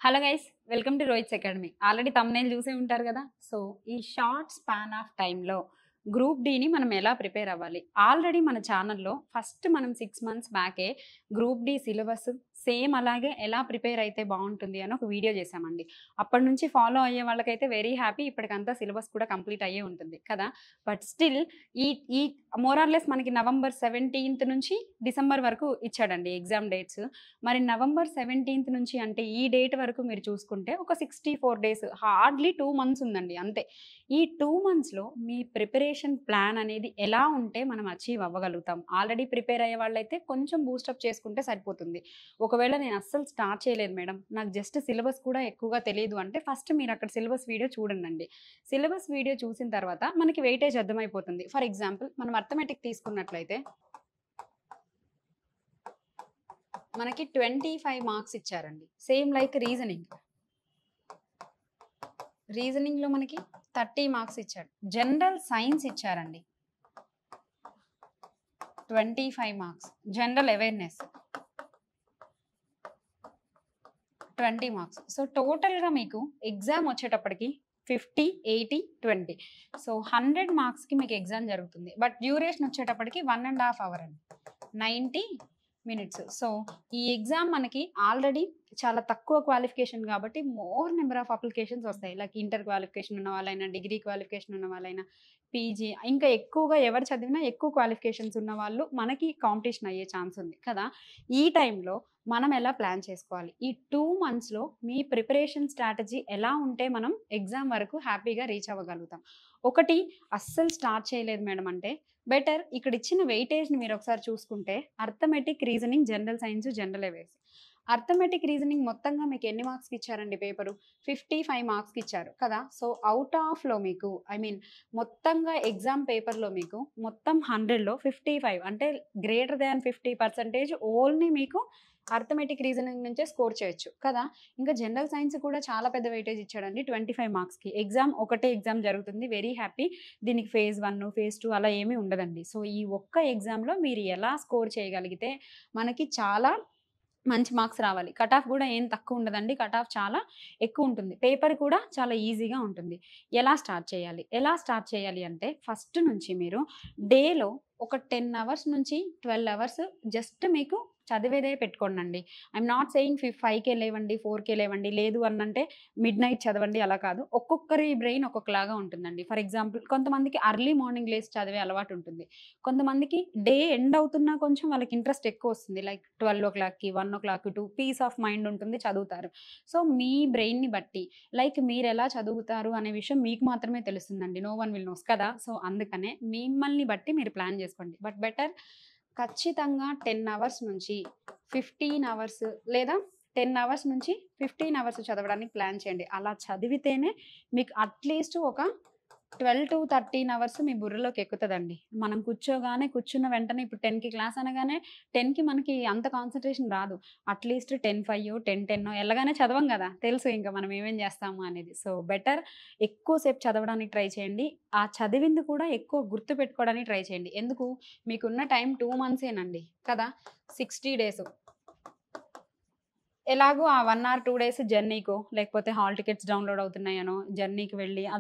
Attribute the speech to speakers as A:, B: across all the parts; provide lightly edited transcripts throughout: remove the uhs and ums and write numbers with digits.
A: Hello guys, welcome to Rohit's academy. Already thumbnail చూసే ఉంటారు కదా. సో ఈ షార్ట్ స్పాన్ ఆఫ్ టైంలో గ్రూప్ డిని మనం ఎలా ప్రిపేర్ అవ్వాలి, ఆల్రెడీ మన ఛానల్లో ఫస్ట్ మనం 6 months బ్యాకే గ్రూప్ డి సిలబస్ సేమ్ అలాగే ఎలా ప్రిపేర్ అయితే బాగుంటుంది అని ఒక వీడియో చేశామండి. అప్పటి నుంచి ఫాలో అయ్యే వాళ్ళకైతే వెరీ హ్యాపీ, ఇప్పటికంతా సిలబస్ కూడా కంప్లీట్ అయ్యే ఉంటుంది కదా. బట్ స్టిల్ ఈ ఈ మోరార్లెస్ మనకి November 17th నుంచి డిసెంబర్ వరకు ఇచ్చాడండి ఎగ్జామ్ డేట్స్. మరి November 17th నుంచి అంటే ఈ డేట్ వరకు మీరు చూసుకుంటే ఒక 64 days, హార్డ్లీ 2 months ఉందండి అంతే. ఈ 2 monthsలో మీ ప్రిపరేషన్ ప్లాన్ అనేది ఎలా ఉంటే మనం అచీవ్ అవ్వగలుగుతాం. ఆల్రెడీ ప్రిపేర్ అయ్యే వాళ్ళైతే కొంచెం బూస్టప్ చేసుకుంటే సరిపోతుంది. ఒకవేళ నేను అస్సలు స్టార్ట్ చేయలేదు మేడం, నాకు జస్ట్ సిలబస్ కూడా ఎక్కువగా తెలియదు అంటే ఫస్ట్ మీరు అక్కడ సిలబస్ వీడియో చూడండి. సిలబస్ వీడియో చూసిన తర్వాత మనకి వెయిటేజ్ అర్థమైపోతుంది. ఫర్ ఎగ్జాంపుల్ మనం అర్థమెటిక్ తీసుకున్నట్లయితే మనకి 25 మార్క్స్ ఇచ్చారండి. సేమ్ లైక్ రీజనింగ్లో మనకి 30 మార్క్స్ ఇచ్చాడు. జనరల్ సైన్స్ ఇచ్చారండి 25 marks. General awareness 20 marks. So టోటల్గా మీకు ఎగ్జామ్ వచ్చేటప్పటికి 50, 80, 20. సో 100 మార్క్స్కి మీకు ఎగ్జామ్ జరుగుతుంది. బట్ డ్యూరేషన్ వచ్చేటప్పటికి 1.5 hours అండి, 90 minutes. సో ఈ ఎగ్జామ్ మనకి ఆల్రెడీ చాలా తక్కువ క్వాలిఫికేషన్ కాబట్టి మోర్ నెంబర్ ఆఫ్ అప్లికేషన్స్ వస్తాయి. లైక్ ఇంటర్ క్వాలిఫికేషన్ ఉన్న వాళ్ళైనా, డిగ్రీ క్వాలిఫికేషన్ ఉన్న వాళ్ళైనా, పీజీ, ఇంకా ఎక్కువగా ఎవరు చదివినా ఎక్కువ క్వాలిఫికేషన్స్ ఉన్న వాళ్ళు మనకి కాంపిటీషన్ అయ్యే ఛాన్స్ ఉంది కదా. ఈ టైంలో మనం ఎలా ప్లాన్ చేసుకోవాలి, ఈ 2 monthsలో మీ ప్రిపరేషన్ స్ట్రాటజీ ఎలా ఉంటే మనం ఎగ్జామ్ వరకు హ్యాపీగా రీచ్ అవ్వగలుగుతాం. ఒకటి, అస్సలు స్టార్ట్ చేయలేదు మేడం అంటే బెటర్ ఇక్కడ ఇచ్చిన వెయిటేజ్ని మీరు ఒకసారి చూసుకుంటే arithmetic, reasoning, general science, general awareness. Arithmetic, reasoning మొత్తంగా మీకు ఎన్ని మార్క్స్కి ఇచ్చారండి పేపరు? 55 మార్క్స్కి ఇచ్చారు కదా. సో అవుట్ ఆఫ్లో మీకు మొత్తంగా ఎగ్జామ్ పేపర్లో మీకు మొత్తం 100లో 55 అంటే గ్రేటర్ దాన్ 50% ఓన్లీ మీకు అర్థమెటిక్, రీజనింగ్ నుంచే స్కోర్ చేయొచ్చు కదా. ఇంకా జనరల్ సైన్స్ కూడా చాలా పెద్ద వెయిటేజ్ ఇచ్చాడండి 25 మార్క్స్కి. ఒకటే ఎగ్జామ్ జరుగుతుంది, వెరీ హ్యాపీ. దీనికి phase 1, phase 2 అలా ఏమీ ఉండదండి. సో ఈ ఒక్క ఎగ్జామ్లో మీరు ఎలా స్కోర్ చేయగలిగితే మనకి చాలా మంచి మార్క్స్ రావాలి. కట్ ఆఫ్ కూడా ఏం తక్కువ ఉండదండి, కట్ ఆఫ్ చాలా ఎక్కువ ఉంటుంది. పేపర్ కూడా చాలా ఈజీగా ఉంటుంది. ఎలా స్టార్ట్ చేయాలి అంటే ఫస్ట్ నుంచి మీరు డేలో ఒక 10 hours నుంచి 12 hours జస్ట్ మీకు చదివేదే పెట్టుకోండి. ఐఎమ్ నాట్ సెయింగ్ 5కే లేవండి, 4కే లేవండి, లేదు అనంటే మిడ్నైట్ చదవండి, అలా కాదు. ఒక్కొక్కరి బ్రెయిన్ ఒక్కొక్కలాగా ఉంటుందండి. ఫర్ ఎగ్జాంపుల్ కొంతమందికి అర్లీ మార్నింగ్ లేసి చదివే అలవాటు ఉంటుంది. కొంతమందికి డే ఎండ్ అవుతున్నా కొంచెం వాళ్ళకి ఇంట్రెస్ట్ ఎక్కువ వస్తుంది. లైక్ 12 o'clockకి, 1 o'clock, 2 పీస్ ఆఫ్ మైండ్ ఉంటుంది, చదువుతారు. సో మీ బ్రెయిన్ని బట్టి లైక్ మీరు ఎలా చదువుతారు అనే విషయం మీకు మాత్రమే తెలుస్తుందండి. నో వన్ విల్ నోస్ కదా. సో అందుకనే మిమ్మల్ని బట్టి మీరు ప్లాన్ చేసుకోండి. బట్ బెటర్ ఖచ్చితంగా 10 hours నుంచి 15 hours లేదా 10 hours నుంచి 15 hours చదవడానికి ప్లాన్ చేయండి. అలా చదివితేనే మీకు అట్లీస్ట్ ఒక 12 to 13 hours మీ బుర్రలోకి ఎక్కుతుందండి. మనం కూర్చున్న వెంటనే ఇప్పుడు 10కి క్లాస్ అనగానే 10కి మనకి అంత కాన్సన్ట్రేషన్ రాదు. అట్లీస్ట్ 10:05, 10:10 ఎలాగానే చదవం కదా, తెలుసు ఇంకా మనం ఏమేం చేస్తాము అనేది. సో బెటర్ ఎక్కువసేపు చదవడానికి ట్రై చేయండి. ఆ చదివింది కూడా ఎక్కువ గుర్తు పెట్టుకోవడానికి ట్రై చేయండి. ఎందుకు, మీకున్న టైం 2 months కదా, 60 days. ఎలాగో ఆ 1 or 2 days జర్నీకో లేకపోతే హాల్ టికెట్స్ డౌన్లోడ్ అవుతున్నాయనో జర్నీకి వెళ్ళి ఆ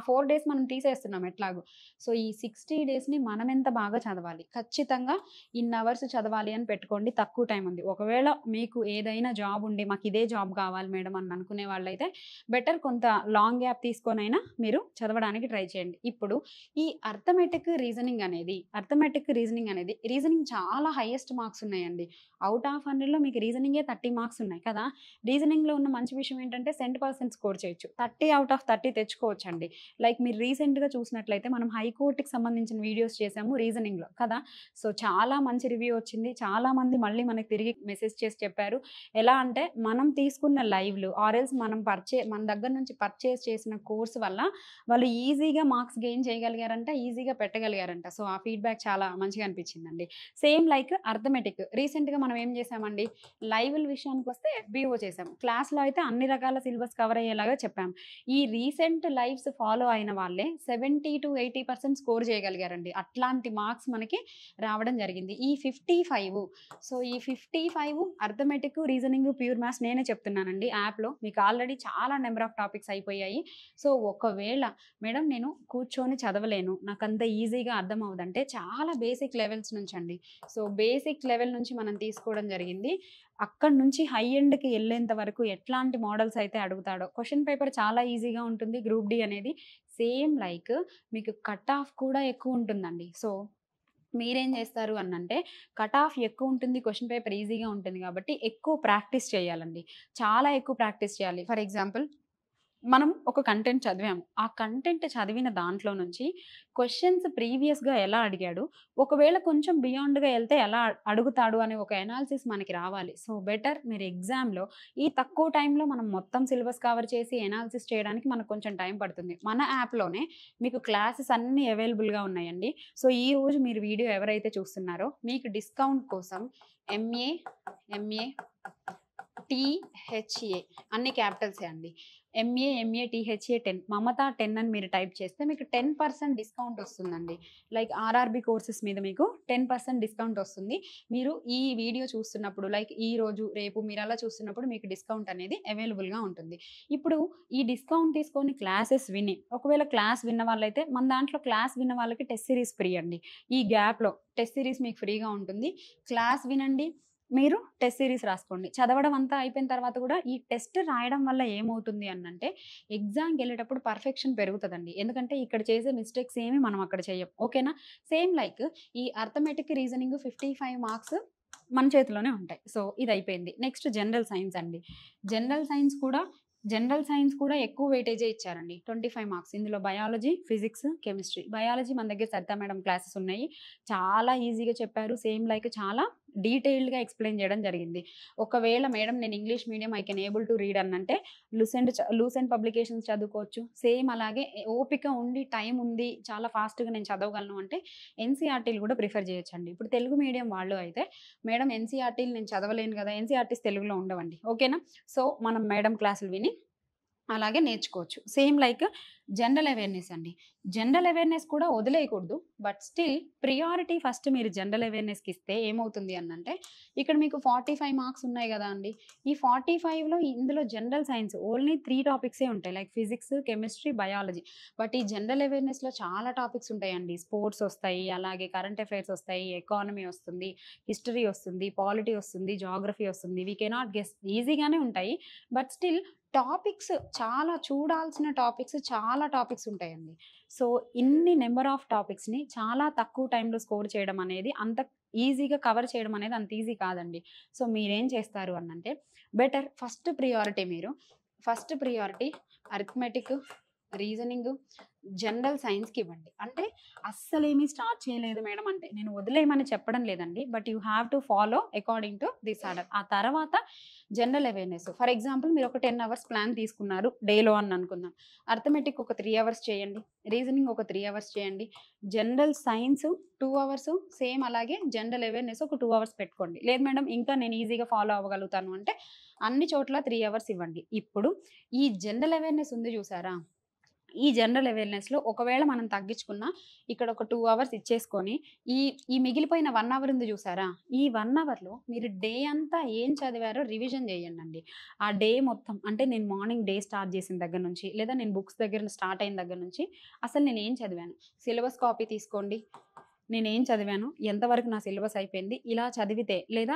A: 4 days మనం తీసేస్తున్నాం ఎట్లాగో. సో ఈ 60 daysని మనం ఎంత బాగా చదవాలి, ఖచ్చితంగా ఇన్ని అవర్స్ చదవాలి అని పెట్టుకోండి. తక్కువ టైం ఉంది. ఒకవేళ మీకు ఏదైనా జాబ్ ఉండి మాకు ఇదే జాబ్ కావాలి మేడం అని అనుకునే వాళ్ళైతే బెటర్ కొంత లాంగ్ గ్యాప్ తీసుకొనైనా మీరు చదవడానికి ట్రై చేయండి. ఇప్పుడు ఈ అర్థమెటిక్, రీజనింగ్ అనేది రీజనింగ్ చాలా హైయెస్ట్ మార్క్స్ ఉన్నాయండి. అవుట్ ఆఫ్ 100లో మీకు రీజనింగే 30 మార్క్స్ ఉన్నాయి కదా. రీజనింగ్లో ఉన్న మంచి విషయం ఏంటంటే 100% స్కోర్ చేయొచ్చు. 30 out of 30 తెచ్చుకోవచ్చండి. లైక్ మీరు రీసెంట్గా చూసినట్లయితే మనం హైకోర్టుకి సంబంధించిన వీడియోస్ చేసాము రీజనింగ్లో కదా. సో చాలా మంచి రివ్యూ వచ్చింది. చాలామంది మళ్ళీ మనకి తిరిగి మెసేజ్ చేసి చెప్పారు. ఎలా అంటే మనం తీసుకున్న లైవ్లు ఆర్ఎల్స్ మన దగ్గర నుంచి పర్చేస్ చేసిన కోర్స్ వల్ల వాళ్ళు ఈజీగా మార్క్స్ గెయిన్ చేయగలిగారంట, ఈజీగా పెట్టగలిగారంట. సో ఆ ఫీడ్బ్యాక్ చాలా మంచిగా అనిపించిందండి. సేమ్ లైక్ అర్థమెటిక్ రీసెంట్గా మనం ఏం చేసామండి, లైవ్ల విషయానికి వస్తే వస్తే ఎఫ్బిఓ చేసాం. క్లాస్లో అయితే అన్ని రకాల సిలబస్ కవర్ అయ్యేలాగా చెప్పాం. ఈ రీసెంట్ లైవ్స్ ఫాలో అయిన వాళ్ళే 70 to 80% స్కోర్ చేయగలిగారండి. అట్లాంటి మార్క్స్ మనకి రావడం జరిగింది. ఈ 55 సో ఈ 55 అర్థమెటిక్, రీజనింగ్, ప్యూర్ మ్యాథ్స్ నేనే చెప్తున్నానండి యాప్లో. మీకు ఆల్రెడీ చాలా నెంబర్ ఆఫ్ టాపిక్స్ అయిపోయాయి. సో ఒకవేళ మేడం నేను కూర్చొని చదవలేను, నాకు అంత ఈజీగా అర్థం అవ్వదంటే చాలా బేసిక్ లెవెల్స్ నుంచి అండి. సో బేసిక్ లెవెల్ నుంచి మనం తీసుకోవడం జరిగింది. అక్కడి నుంచి హై ఎండ్కి వెళ్ళేంత వరకు ఎట్లాంటి మోడల్స్ అయితే అడుగుతాడో. క్వశ్చన్ పేపర్ చాలా ఈజీగా ఉంటుంది గ్రూప్ డి అనేది. సేమ్ లైక్ మీకు కట్ ఆఫ్ కూడా ఎక్కువ ఉంటుందండి. సో మీరేం చేస్తారు అనంటే కట్ ఆఫ్ ఎక్కువ ఉంటుంది, క్వశ్చన్ పేపర్ ఈజీగా ఉంటుంది కాబట్టి ఎక్కువ ప్రాక్టీస్ చేయాలండి. చాలా ఎక్కువ ప్రాక్టీస్ చేయాలి. ఫర్ ఎగ్జాంపుల్ మనం ఒక కంటెంట్ చదివాము. ఆ కంటెంట్ చదివిన దాంట్లో నుంచి క్వశ్చన్స్ ప్రీవియస్‌గా ఎలా అడిగాడు, ఒకవేళ కొంచెం బియాండ్‌గా ఎళ్తే ఎలా అడుగుతాడు అనే ఒక అనాలిసిస్ మనకి రావాలి. సో బెటర్ మీరు ఎగ్జామ్‌లో ఈ తక్కువ టైంలో మనం మొత్తం సిలబస్ కవర్ చేసి అనాలిసిస్ చేయడానికి మనకు కొంచెం టైం పడుతుంది. మన యాప్‌లోనే మీకు క్లాసెస్ అన్నీ అవైలబుల్‌గా ఉన్నాయండి. సో ఈరోజు మీరు వీడియో ఎవరైతే చూస్తున్నారో మీకు డిస్కౌంట్ కోసం ఎంఏ, టీహెచ్ఏ అన్ని క్యాపిటల్సే అండి. ఎంఏ, టీహెచ్ఏ 10 మమత 10 అని మీరు టైప్ చేస్తే మీకు 10% డిస్కౌంట్ వస్తుందండి. లైక్ ఆర్ఆర్బీ కోర్సెస్ మీద మీకు 10% డిస్కౌంట్ వస్తుంది. మీరు ఈ వీడియో చూస్తున్నప్పుడు లైక్ ఈరోజు, రేపు మీరు అలా చూస్తున్నప్పుడు మీకు డిస్కౌంట్ అనేది అవైలబుల్‌గా ఉంటుంది. ఇప్పుడు ఈ డిస్కౌంట్ తీసుకొని క్లాసెస్ విని, ఒకవేళ క్లాస్ విన్న వాళ్ళైతే మన దాంట్లో క్లాస్ విన్న వాళ్ళకి టెస్ట్ సిరీస్ ఫ్రీ అండి. ఈ గ్యాప్‌లో టెస్ట్ సిరీస్ మీకు ఫ్రీగా ఉంటుంది. క్లాస్ వినండి, మీరు టెస్ట్ సిరీస్ రాసుకోండి. చదవడం అంతా అయిపోయిన తర్వాత కూడా ఈ టెస్ట్ రాయడం వల్ల ఏమవుతుంది అనంటే ఎగ్జామ్‌కి వెళ్ళేటప్పుడు పర్ఫెక్షన్ పెరుగుతదండి. ఎందుకంటే ఇక్కడ చేసే మిస్టేక్స్ ఏమి మనం అక్కడ చెయ్యం. ఓకేనా? సేమ్ లైక్ ఈ అర్థమెటిక్, రీజనింగ్ 55 మార్క్స్ మన చేతిలోనే ఉంటాయి. సో ఇది అయిపోయింది. నెక్స్ట్ జనరల్ సైన్స్ అండి. జనరల్ సైన్స్ కూడా ఎక్కువ వెయిటేజే ఇచ్చారండి. 25 మార్క్స్. ఇందులో బయాలజీ, ఫిజిక్స్, కెమిస్ట్రీ. బయాలజీ మన దగ్గర సరిత మేడం క్లాసెస్ ఉన్నాయి. చాలా ఈజీగా చెప్పారు. సేమ్ లైక్ చాలా డీటెయిల్డ్‌గా ఎక్స్‌ప్లెయిన్ చేయడం జరిగింది. ఒకవేళ మేడం నేను English medium I can able to read అనంటే లూసెంట్ పబ్లికేషన్స్ చదువుకోవచ్చు. సేమ్ అలాగే ఓపిక ఉండి, టైం ఉంది, చాలా ఫాస్ట్‌గా నేను చదవగలను అంటే ఎన్‌సీఈఆర్‌టీలు కూడా ప్రిఫర్ చేయొచ్చండి. ఇప్పుడు తెలుగు మీడియం వాళ్ళు అయితే మేడం ఎన్‌సీఈఆర్‌టీలు నేను చదవలేను కదా! ఎన్‌సీఈఆర్‌టీస్ తెలుగులో ఉండవండి. ఓకేనా? సో మనం మేడం క్లాసులు విని అలాగే నేర్చుకోవచ్చు. సేమ్ లైక్ జనరల్ అవేర్‌నెస్ అండి. జనరల్ అవేర్‌నెస్ కూడా వదిలేయకూడదు. బట్ స్టిల్ ప్రియారిటీ ఫస్ట్ మీరు జనరల్ అవేర్‌నెస్‌కి ఇస్తే ఏమవుతుంది అనంటే ఇక్కడ మీకు 45 మార్క్స్ ఉన్నాయి గదా అండి. ఈ 45లో ఇందులో జనరల్ సైన్స్ ఓన్లీ 3 టాపిక్సే ఉంటాయి. Like physics, chemistry, biology. But ఈ జనరల్ అవేర్‌నెస్‌లో చాలా టాపిక్స్ ఉంటాయండి. స్పోర్ట్స్ వస్తాయి, అలాగే కరెంట్ అఫైర్స్ వస్తాయి, ఎకానమీ వస్తుంది, హిస్టరీ వస్తుంది, పాలిటీ వస్తుంది, జియోగ్రఫీ వస్తుంది. వి కెనాట్ గెస్ ఈజీగానే ఉంటాయి. బట్ స్టిల్ టాపిక్స్ చాలా చూడాల్సిన టాపిక్స్ చాలా టాపిక్స్ ఉంటాయండి. సో ఇన్ని నెంబర్ ఆఫ్ టాపిక్స్‌ని చాలా తక్కువ టైంలో స్కోర్ చేయడం అనేది అంత ఈజీగా కవర్ చేయడం అనేది అంత ఈజీ కాదండి. సో మీరేం చేస్తారు అనంటే better first priority arithmetic, reasoning, general సైన్స్‌కి ఇవ్వండి. అంటే అస్సలేమీ స్టార్ట్ చేయలేదు మేడం అంటే నేను వదిలేయమని చెప్పడం లేదండి. But you have to follow according to this order. ఆ తర్వాత జనరల్ అవేర్‌నెస్. ఫర్ ఎగ్జాంపుల్ మీరు ఒక 10 అవర్స్ ప్లాన్ తీసుకున్నారు డేలో అని అనుకుందాం. అర్థమెటిక్ ఒక 3 అవర్స్ చేయండి. రీజనింగ్ ఒక 3 అవర్స్ చేయండి. జనరల్ సైన్స్ 2 అవర్స్, సేమ్ అలాగే జనరల్ అవేర్‌నెస్ ఒక 2 అవర్స్ పెట్టుకోండి. లేదు మేడం ఇంకా నేను ఈజీగా ఫాలో అవ్వగలుగుతాను అంటే అన్ని చోట్ల 3 అవర్స్ ఇవ్వండి. ఇప్పుడు ఈ జనరల్ అవేర్‌నెస్ ఉంది చూసారా? ఈ జనరల్ అవేర్‌నెస్‌లో ఒకవేళ మనం తగ్గించుకున్నా ఇక్కడ ఒక 2 అవర్స్ ఇచ్చేసుకొని ఈ ఈ మిగిలిపోయిన 1 అవర్ ఉంది చూసారా? ఈ 1 అవర్‌లో మీరు డే అంతా ఏం చదివారో రివిజన్ చేయండండి. ఆ డే మొత్తం అంటే నేను మార్నింగ్ డే స్టార్ట్ చేసిన దగ్గర నుంచి లేదా నేను బుక్స్ దగ్గర స్టార్ట్ అయిన దగ్గర నుంచి అసలు నేనేం చదివాను? సిలబస్ కాపీ తీసుకోండి. నేనేం చదివాను? ఎంతవరకు నా సిలబస్ అయిపోయింది? ఇలా చదివితే లేదా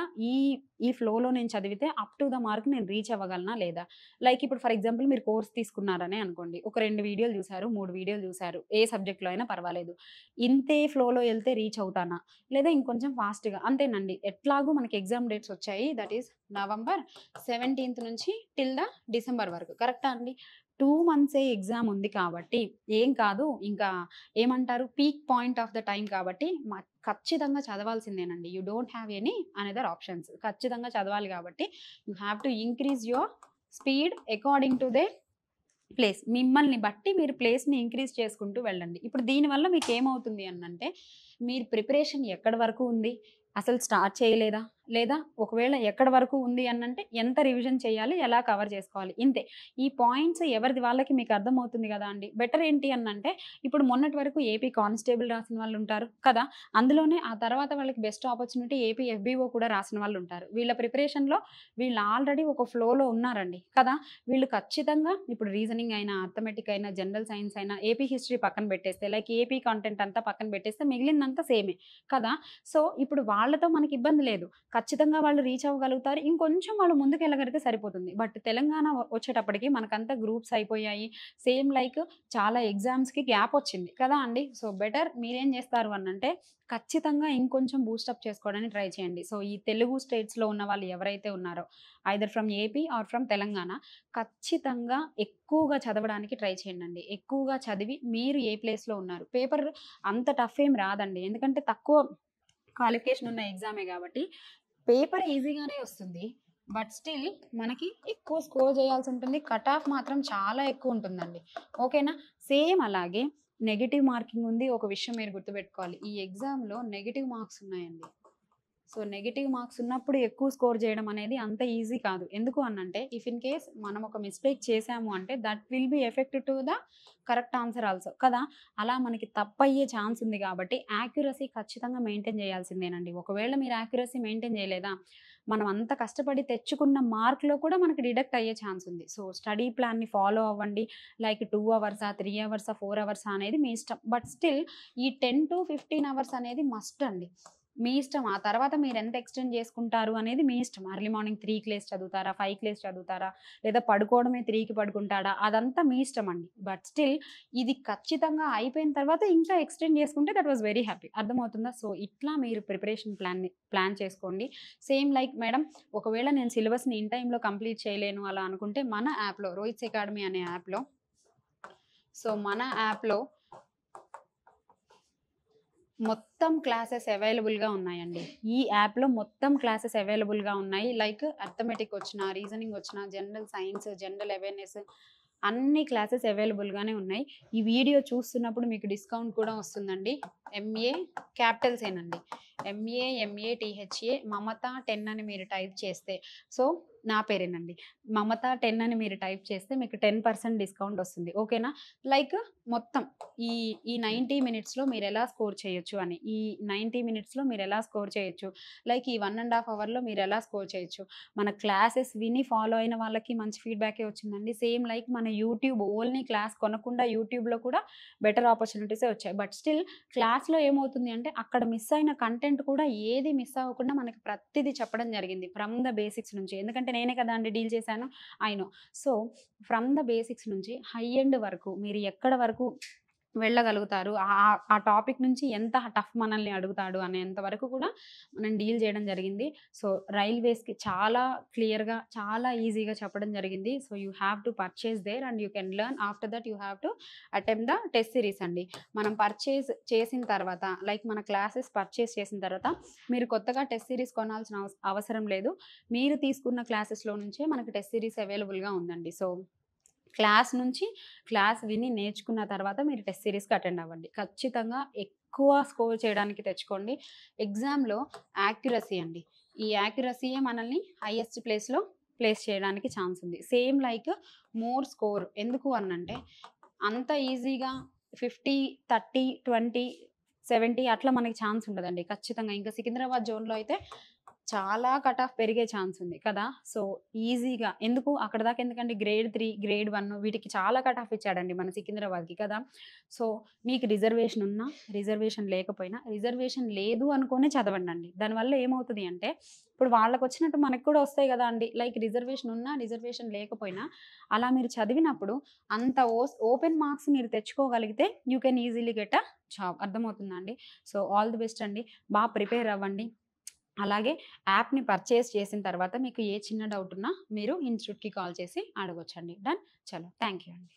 A: ఈ ఫ్లోలో నేను చదివితే అప్ టు ద మార్క్ నేను రీచ్ అవ్వగలనా లేదా? లైక్ ఇప్పుడు ఫర్ ఎగ్జాంపుల్ మీరు కోర్స్ తీసుకున్నారనే అనుకోండి. ఒక 2 వీడియోలు చూసారు, 3 వీడియోలు చూసారు. ఏ సబ్జెక్ట్‌లో అయినా పర్వాలేదు. ఇంతే ఫ్లోలో ఎళ్తే రీచ్ అవుతానా? లేదా ఇంకొంచెం ఫాస్ట్‌గా అంతేనండి. ఎట్లాగో మనకి ఎగ్జామ్ డేట్స్ వచ్చాయి. దట్ ఈస్ నవంబర్ 17థ్ నుంచి టిల్ ద డిసెంబర్ వరకు. కరెక్టా అండి? 2 మంత్సే ఎగ్జామ్ ఉంది కాబట్టి ఏం కాదు. ఇంకా ఏమంటారు peak point of the time కాబట్టి ఖచ్చితంగా చదవాల్సిందేనండి. You don't have any another options. ఖచ్చితంగా చదవాలి కాబట్టి you have to increase your speed according to the place. మిమ్మల్ని బట్టి మీరు ప్లేస్‌ని ఇంక్రీజ్ చేసుకుంటూ వెళ్ళండి. ఇప్పుడు దీనివల్ల మీకేమవుతుంది అనంటే మీరు ప్రిపరేషన్ ఎక్కడి వరకు ఉంది? అసలు స్టార్ట్ చేయలేదా? లేదా ఒకవేళ ఎక్కడి వరకు ఉంది అనంటే ఎంత రివిజన్ చేయాలి, ఎలా కవర్ చేసుకోవాలి, ఇంతే. ఈ పాయింట్స్ ఎవరిది వాళ్ళకి మీకు అర్థమవుతుంది కదా అండి. బెటర్ ఏంటి అనంటే ఇప్పుడు మొన్నటి వరకు ఏపీ కానిస్టేబుల్ రాసిన వాళ్ళు ఉంటారు కదా, అందులోనే ఆ తర్వాత వాళ్ళకి బెస్ట్ ఆపర్చునిటీ ఏపీ ఎఫ్బీఓ కూడా రాసిన వాళ్ళు ఉంటారు. వీళ్ళ ప్రిపరేషన్లో వీళ్ళు ఆల్రెడీ ఒక ఫ్లోలో ఉన్నారండి కదా. వీళ్ళు ఖచ్చితంగా ఇప్పుడు రీజనింగ్ అయినా, అర్థమెటిక్ అయినా, జనరల్ సైన్స్ అయినా, ఏపీ హిస్టరీ పక్కన పెట్టేస్తే, లైక్ ఏపీ కంటెంట్ అంతా పక్కన పెట్టేస్తే మిగిలిందంతా సేమే కదా. సో ఇప్పుడు వాళ్ళతో మనకి ఇబ్బంది లేదు, ఖచ్చితంగా వాళ్ళు రీచ్ అవ్వగలుగుతారు. ఇంకొంచెం వాళ్ళు ముందుకెళ్ళగలిగితే సరిపోతుంది. బట్ తెలంగాణ వచ్చేటప్పటికి మనకంతా గ్రూప్స్ అయిపోయాయి. సేమ్ లైక్ చాలా ఎగ్జామ్స్‌కి గ్యాప్ వచ్చింది కదా అండి. సో బెటర్ మీరేం చేస్తారు అనంటే ఖచ్చితంగా ఇంకొంచెం బూస్టప్ చేసుకోవడానికి ట్రై చేయండి. సో ఈ తెలుగు స్టేట్స్‌లో ఉన్న వాళ్ళు ఎవరైతే ఉన్నారో either from AP or from Telangana ఖచ్చితంగా ఎక్కువగా చదవడానికి ట్రై చేయండండి. ఎక్కువగా చదివి మీరు ఏ ప్లేస్‌లో ఉన్నారు, పేపర్ అంత టఫ్ ఏం రాదండి. ఎందుకంటే తక్కువ క్వాలిఫికేషన్ ఉన్న ఎగ్జామే కాబట్టి పేపర్ ఈజీగానే వస్తుంది. బట్ స్టిల్ మనకి ఎక్కువ స్కోర్ చేయాల్సి ఉంటుంది. కట్ ఆఫ్ మాత్రం చాలా ఎక్కువ ఉంటుందండి. ఓకేనా. సేమ్ అలాగే నెగెటివ్ మార్కింగ్ ఉంది. ఒక విషయం మీరు గుర్తుపెట్టుకోవాలి, ఈ ఎగ్జామ్లో నెగెటివ్ మార్క్స్ ఉన్నాయండి. సో నెగెటివ్ మార్క్స్ ఉన్నప్పుడు ఎక్కువ స్కోర్ చేయడం అనేది అంత ఈజీ కాదు. ఎందుకు అనంటే ఇఫ్ ఇన్ కేస్ మనం ఒక మిస్టేక్ చేసాము అంటే that will be effect to the correct answer also కదా. అలా మనకి తప్పయ్యే ఛాన్స్ ఉంది కాబట్టి యాక్యురసీ ఖచ్చితంగా మెయింటైన్ చేయాల్సిందేనండి. ఒకవేళ మీరు యాక్యురసీ మెయింటైన్ చేయలేదా, మనం అంత కష్టపడి తెచ్చుకున్న మార్క్లో కూడా మనకి డిడక్ట్ అయ్యే ఛాన్స్ ఉంది. సో స్టడీ ప్లాన్ని ఫాలో అవ్వండి. లైక్ 2 అవర్సా, 3 అవర్సా, 4 అవర్సా అనేది మీ ఇష్టం. బట్ స్టిల్ ఈ 10 to 15 అవర్స్ అనేది మస్ట్ అండి. మీ ఇష్టం. ఆ తర్వాత మీరు ఎంత ఎక్స్టెండ్ చేసుకుంటారు అనేది మీ ఇష్టం. ఎర్లీ మార్నింగ్ 3కి లేసి చదువుతారా, 5కి లేసి చదువుతారా, లేదా పడుకోవడమే 3కి పడుకుంటాడా, అదంతా మీ ఇష్టం అండి. బట్ స్టిల్ ఇది ఖచ్చితంగా అయిపోయిన తర్వాత ఇంకా ఎక్స్టెండ్ చేసుకుంటే దట్ వాస్ వెరీ హ్యాపీ. అర్థమవుతుందా. సో ఇట్లా మీరు ప్రిపరేషన్ ప్లాన్ చేసుకోండి. సేమ్ లైక్ మేడం ఒకవేళ నేను సిలబస్ని ఇన్ టైంలో కంప్లీట్ చేయలేను అలా అనుకుంటే మన యాప్లో రోహిత్స్ అకాడమీ అనే యాప్లో, సో మన యాప్లో మొత్తం క్లాసెస్ అవైలబుల్గా ఉన్నాయండి. ఈ యాప్లో మొత్తం క్లాసెస్ అవైలబుల్గా ఉన్నాయి. లైక్ అర్థమెటిక్ వచ్చిన, రీజనింగ్ వచ్చిన, జనరల్ సైన్స్, జనరల్ అవేర్నెస్ అన్ని క్లాసెస్ అవైలబుల్గానే ఉన్నాయి. ఈ వీడియో చూస్తున్నప్పుడు మీకు డిస్కౌంట్ కూడా వస్తుందండి. ఎంఏ క్యాపిటల్స్ ఏనండి, MATHA మమత 10 అని మీరు టైప్ చేస్తే, సో నా పేరేనండి మమత 10 అని మీరు టైప్ చేస్తే మీకు 10% డిస్కౌంట్ వస్తుంది. ఓకేనా. లైక్ మొత్తం ఈ 90 మినిట్స్లో మీరు ఎలా స్కోర్ చేయొచ్చు అని, ఈ 90 మినిట్స్లో మీరు ఎలా స్కోర్ చేయొచ్చు, లైక్ ఈ 1.5 అవర్లో మీరు ఎలా స్కోర్ చేయొచ్చు. మన క్లాసెస్ విని ఫాలో అయిన వాళ్ళకి మంచి ఫీడ్బ్యాకే వచ్చిందండి. సేమ్ లైక్ మన యూట్యూబ్ ఓన్లీ క్లాస్ కొనకుండా యూట్యూబ్లో కూడా బెటర్ ఆపర్చునిటీసే వచ్చాయి. బట్ స్టిల్ క్లాస్లో ఏమవుతుంది అంటే అక్కడ మిస్ అయిన కంటెంట్ కూడా ఏది మిస్ అవ్వకుండా మనకి ప్రతిదీ చెప్పడం జరిగింది ఫ్రమ్ ద బేసిక్స్ నుంచి. ఎందుకంటే నేనే కదా అండి డీల్ చేశాను, I know. So from the basics నుంచి హై ఎండ్ వరకు మీరు ఎక్కడ వరకు వెళ్ళగలుగుతారు, ఆ టాపిక్ నుంచి ఎంత టఫ్ మనల్ని అడుగుతాడు అనేంత వరకు కూడా మనం డీల్ చేయడం జరిగింది. సో రైల్వేస్కి చాలా క్లియర్గా, చాలా ఈజీగా చెప్పడం జరిగింది. So you have to purchase there and you can learn. After that you have to attempt the test series అండి. మనం పర్చేస్ చేసిన తర్వాత, లైక్ మన క్లాసెస్ పర్చేస్ చేసిన తర్వాత మీరు కొత్తగా టెస్ట్ సిరీస్ కొనాల్సిన అవసరం లేదు. మీరు తీసుకున్న క్లాసెస్లో నుంచే మనకి టెస్ట్ సిరీస్ అవైలబుల్గా ఉందండి. సో క్లాస్ విని నేర్చుకున్న తర్వాత మీరు టెస్ట్ సిరీస్కి అటెండ్ అవ్వండి. ఖచ్చితంగా ఎక్కువ స్కోర్ చేయడానికి తెచ్చుకోండి. ఎగ్జామ్లో యాక్యురసీ అండి, ఈ యాక్యురసీయే మనల్ని హైయెస్ట్ ప్లేస్ చేయడానికి ఛాన్స్ ఉంది. సేమ్ లైక్ మోర్ స్కోర్ ఎందుకు అనంటే అంత ఈజీగా 50, 30, 20, 70 అట్లా మనకి ఛాన్స్ ఉండదండి. ఖచ్చితంగా ఇంకా సికింద్రాబాద్ జోన్లో అయితే చాలా కట్ ఆఫ్ పెరిగే ఛాన్స్ ఉంది కదా. సో ఈజీగా ఎందుకు అక్కడ దాకా ఎందుకంటే గ్రేడ్ 3, గ్రేడ్ 1 వీటికి చాలా కట్ ఆఫ్ ఇచ్చాడండి మన సికింద్రాబాద్కి కదా. సో మీకు రిజర్వేషన్ ఉన్నా, రిజర్వేషన్ లేకపోయినా, రిజర్వేషన్ లేదు అనుకునే చదవండి అండి. దానివల్ల ఏమవుతుంది అంటే ఇప్పుడు వాళ్ళకి వచ్చినట్టు మనకు కూడా వస్తాయి కదా అండి. లైక్ రిజర్వేషన్ ఉన్నా, రిజర్వేషన్ లేకపోయినా అలా మీరు చదివినప్పుడు అంత ఓపెన్ మార్క్స్ మీరు తెచ్చుకోగలిగితే you can easily get a job. అర్థమవుతుందా అండి. సో ఆల్ ది బెస్ట్ అండి, బాగా ప్రిపేర్ అవ్వండి. అలాగే యాప్ని పర్చేస్ చేసిన తర్వాత మీకు ఏ చిన్న డౌట్ ఉన్నా మీరు ఇన్స్టిట్యూట్కి కాల్ చేసి అడగొచ్చండి. డన్. చలో థ్యాంక్ యూ అండి.